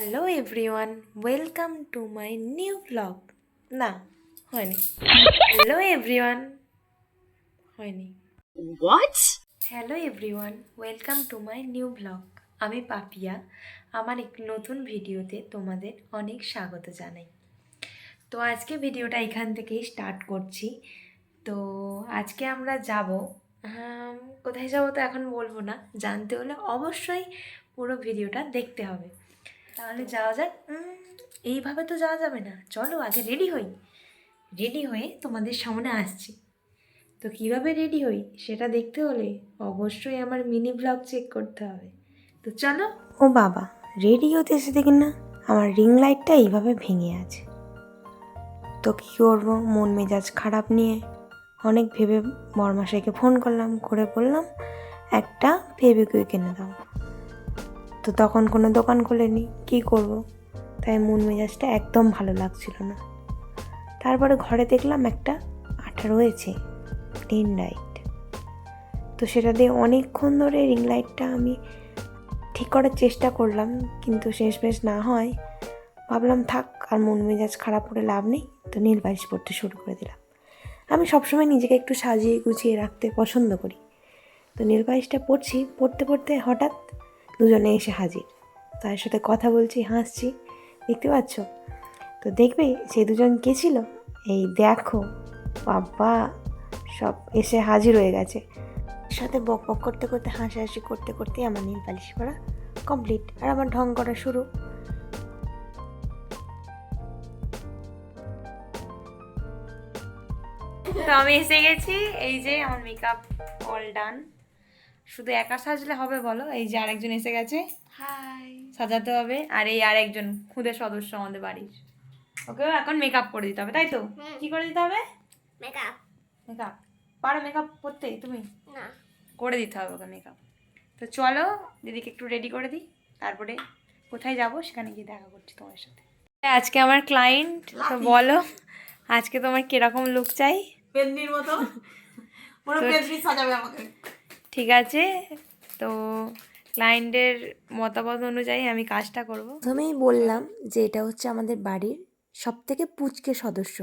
Hello everyone, welcome to my new blog. না, হয়নি। Hello everyone, হয়নি। What? Hello everyone, welcome to my new blog. আমি পাপিয়া। আমার এক নতুন ভিডিওতে তোমাদের অনেক স্বাগত জানাই। তো আজকে ভিডিওটা এখান থেকেই স্টার্ট করছি। তো আজকে আমরা যাব, কোথায় যাব তো এখন বলবো না, জানতে হলে অবশ্যই পুরো ভিডিওটা দেখতে হবে। তাহলে যাওয়া যাক। এইভাবে তো যাওয়া যাবে না, চলো আগে রেডি হই। রেডি হয়ে তোমাদের সামনে আসছি। তো কিভাবে রেডি হই সেটা দেখতে হলে অবশ্যই আমার মিনি ব্লগ চেক করতে হবে। তো চলো। ও বাবা, রেডি হতে এসে দেখি না আমার রিং লাইটটা এইভাবে ভেঙে আছে। তো কী করবো, মন মেজাজ খারাপ নিয়ে অনেক ভেবে বরমাশাইকে ফোন করলাম, করে বললাম একটা ফেভিকুইক এনে দাও। তো তখন কোনো দোকান খোলেনি, কী করব, তাই মন মেজাজটা একদম ভালো লাগছিল না। তারপরে ঘরে দেখলাম একটা আঠা রয়েছে, রিং লাইট। তো সেটা দিয়ে অনেকক্ষণ ধরে রিং লাইটটা আমি ঠিক করার চেষ্টা করলাম, কিন্তু শেষমেশ না হয় ভাবলাম থাক, আর মন মেজাজ খারাপ করে লাভ নেই। তো নীল পালিশ পরতে শুরু করে দিলাম। আমি সবসময় নিজেকে একটু সাজিয়ে গুছিয়ে রাখতে পছন্দ করি। তো নীল পালিশটা পরছি, পরতে পরতে হঠাৎ দুজনে এসে হাজির। তার সাথে কথা বলছি, হাসছি, দেখতে পাচ্ছ? তো দেখবে সেই দুজন কে ছিল? এই দেখো বাবা, সব এসে হাজির হয়ে গেছে। সাথে বক বক করতে করতে হাসাহাসি করতে করতে আমার নীল পালিশ করা কমপ্লিট, আর আমার ঢং করা শুরু। তো আমি এসে গেছি, এই যে আমার মেকআপ অল ডান। শুধু একা সাজলে হবে বলো? এই যে আরেকজন এসে গেছে, হাই, সাজাতে হবে। আর এই আরেকজন খুদে সদস্য আমাদের বাড়ির, ওকেও এখন মেকআপ করে দিতে হবে, তাই তো? কি করে দিতে হবে? Makeup. মেকআপ। পারো মেকআপ করতে তুমি? না। করে দিতে হবে ওকে মেকআপ। তো চলো দিদিকে একটু রেডি করে দিই, তারপরে কোথায় যাব সেখানে গিয়ে দেখা করছি তোমার সাথে। আজকে আমার ক্লায়েন্ট, তো বলো আজকে তোমার কিরকম লুক চাই? পেন্নির মতো পুরো পেন্নি সাজাবে আমাকে। ঠিক আছে, তো ক্লায়েন্টের মতামত অনুযায়ী আমি কাজটা করব। প্রথমেই বললাম যে এটা হচ্ছে আমাদের বাড়ির সবথেকে পুচকে সদস্য।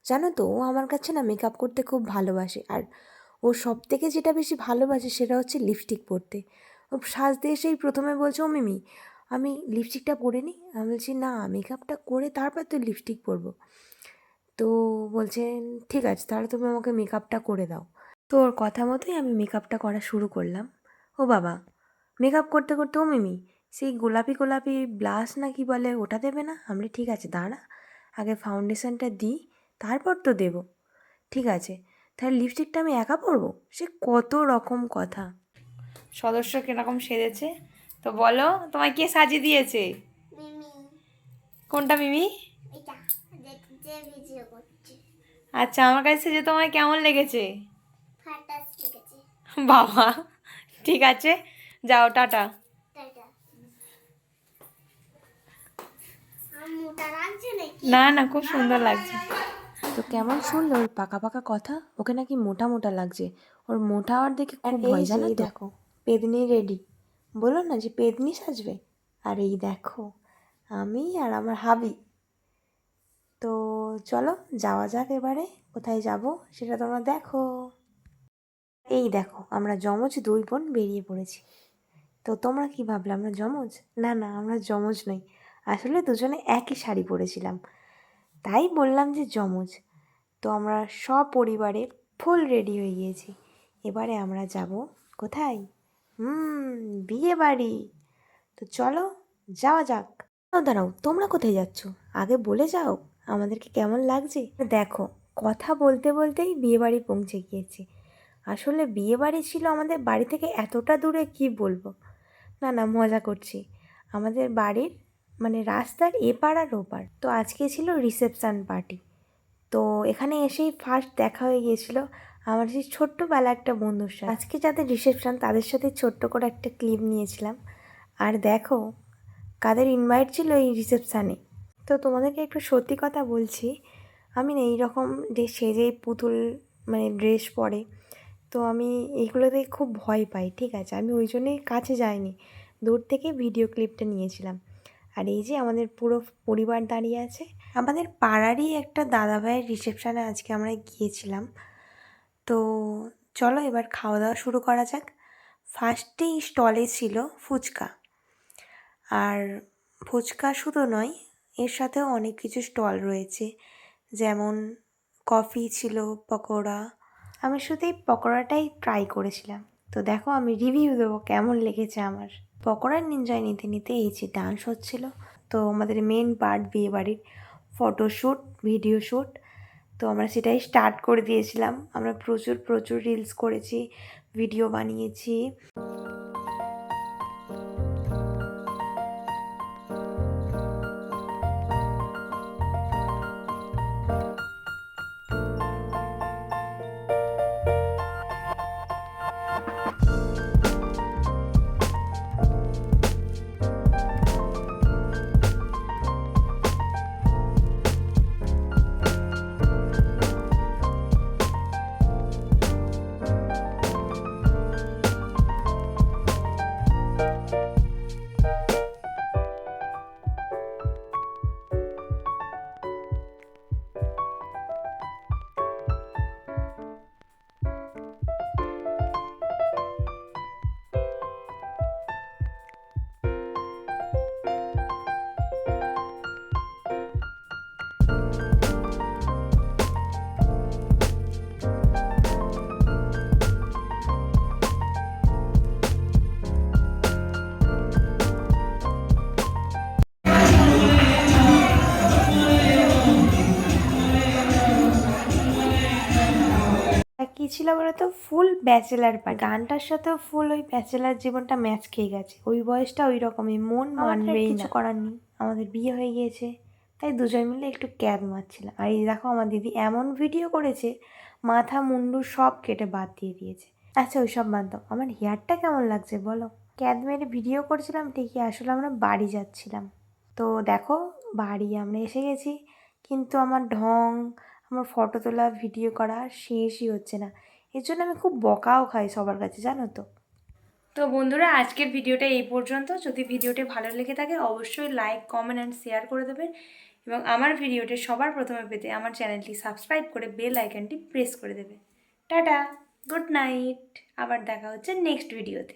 জানো তো, ও আমার কাছে না মেকআপ করতে খুব ভালোবাসে। আর ও সবথেকে যেটা বেশি ভালোবাসে সেটা হচ্ছে লিপস্টিক পরতে। ও সাজতে এসেই প্রথমে বলছে, ও মিমি আমি লিপস্টিকটা পরে নিই। আমি বলছি না, মেকআপটা করে তারপর তো লিপস্টিক পরবো। তো বলছেন ঠিক আছে, তাহলে তুমি আমাকে মেকআপটা করে দাও। তো ওর কথা মতোই আমি মেকআপটা করা শুরু করলাম। ও বাবা, মেকআপ করতে করতে, ও মিমি সেই গোলাপি গোলাপি ব্লাশ না কি বলে ওটা দেবে না? আমরা ঠিক আছে দাঁড়া, আগে ফাউন্ডেশনটা দিই, তারপর তো দেব। ঠিক আছে, তাহলে লিপস্টিকটা আমি একা পরবো? সে কত রকম কথা। সদস্য কিরকম সেজেছে তো বলো, তোমায় কে সাজিয়ে দিয়েছে? মিমি। কোনটা মিমি? এটা যে ভিডিও করছে। আচ্ছা, আমার কাছে যে তোমায় কেমন লেগেছে? ফাটাস লেগেছে। বাবা, ঠিক আছে, যাও টাটা। টাটা। মোটা লাগছে নাকি? না না, খুব সুন্দর লাগছে। তো কেমন শুনলো ওর পাকা পাকা কথা, ওকে নাকি মোটা মোটা লাগছে। ওর মোটা হওয়ার দেখে খুব ভয়, জানো তো? দেখো পেদনি রেডি, বলো না যে পেদনি সাজবে। আর এই দেখো আমি আর আমার হাবি। তো চলো যাওয়া যাক, এবারে কোথায় যাব সেটা তোমরা দেখো। এই দেখো আমরা যমজ দুই বোন বেরিয়ে পড়েছি। তো তোমরা কি ভাবলে আমরা যমজ? না না, আমরা যমজ নই, আসলে দুজনে একই শাড়ি পরেছিলাম, তাই বললাম যে যমজ। তো আমরা সপরিবারে ফুল রেডি হয়ে গিয়েছি। এবারে আমরা যাব কোথায়? বিয়ে বাড়ি। তো চলো যাওয়া যাক। দাঁড়াও দাঁড়াও, তোমরা কোথায় যাচ্ছ? আগে বলে যাও আমাদেরকে কেমন লাগছে। দেখো, কথা বলতে বলতেই বিয়ে বাড়ি পৌঁছে গিয়েছি। আসলে বিয়ে বাড়ি ছিল আমাদের বাড়ি থেকে এতটা দূরে, কি বলবো। না না, মজা করছি। আমাদের বাড়ির মানে রাস্তার এপার আর ওপার। তো আজকে ছিল রিসেপশান পার্টি। তো এখানে এসেই ফার্স্ট দেখা হয়ে গিয়েছিল আমার সেই ছোট্টবেলা একটা বন্ধুর সাথে। আজকে যাদের রিসেপশান তাদের সাথে ছোট্ট করে একটা ক্লিপ নিয়েছিলাম। আর দেখো কাদের ইনভাইট ছিল এই রিসেপশানে। তো তোমাদেরকে একটু সত্যি কথা বলছি, আমি না এইরকম যে সেজেই পুতুল মানে ড্রেস পরে, তো আমি এইগুলোতে খুব ভয় পাই। ঠিক আছে, আমি ওই জন্যই কাছে যাইনি, দূর থেকে ভিডিও ক্লিপটা নিয়েছিলাম। আর এই যে আমাদের পুরো পরিবার দাঁড়িয়ে আছে। আমাদের পাড়ারই একটা দাদাভাইয়ের রিসেপশানে আজকে আমরা গিয়েছিলাম। তো চলো এবার খাওয়া দাওয়া শুরু করা যাক। ফার্স্টেই স্টলে ছিল ফুচকা। আর ফুচকা শুধু নয়, এর সাথেও অনেক কিছু স্টল রয়েছে, যেমন কফি ছিল, পকোড়া। আমি শুধু এই পকোড়াটাই ট্রাই করেছিলাম। তো দেখো আমি রিভিউ দেবো কেমন লেগেছে আমার। পকোড়ার এনজয় নিতে নিতে এই যে ডান্স হচ্ছিল। তো আমাদের মেন পার্ট বিয়েবাড়ির ফটোশ্যুট, ভিডিও শ্যুট, তো আমরা সেটাই স্টার্ট করে দিয়েছিলাম। আমরা প্রচুর প্রচুর রিলস করেছি, ভিডিও বানিয়েছি। কী ছিল বলতো, ফুল ব্যাচেলার পার্টি। গানটার সাথেও ফুল ওই ব্যাচেলার জীবনটা ম্যাচ খেয়ে গেছে। ওই বয়সটা ওই রকমই, মন মানবেই না। কিছু করার নেই, আমাদের বিয়ে হয়ে গিয়েছে, তাই দুজন মিলে একটু ক্যাব মারছিলাম। আর এই দেখো আমার দিদি এমন ভিডিও করেছে, মাথা মুন্ডু সব কেটে বাদ দিয়ে দিয়েছে। আচ্ছা ওই সব বাদ দাও, আমার হেয়ারটা কেমন লাগছে বলো। ক্যাব মেরে ভিডিও করছিলাম ঠিকই, আসলে আমরা বাড়ি যাচ্ছিলাম। তো দেখো বাড়ি আমরা এসে গেছি, কিন্তু আমার ঢং, আমার ফটো তোলা, ভিডিও করা শেষই হচ্ছে না। এর জন্য আমি খুব বকাও খাই সবার কাছে, জানো তো। তো বন্ধুরা আজকের ভিডিওটা এই পর্যন্ত। যদি ভিডিওটি ভালো লেগে থাকে অবশ্যই লাইক, কমেন্ট অ্যান্ড শেয়ার করে দেবেন, এবং আমার ভিডিওটি সবার প্রথমে পেতে আমার চ্যানেলটি সাবস্ক্রাইব করে বেল আইকনটি প্রেস করে দেবে। টাটা, গুড নাইট, আবার দেখা হচ্ছে নেক্সট ভিডিওতে।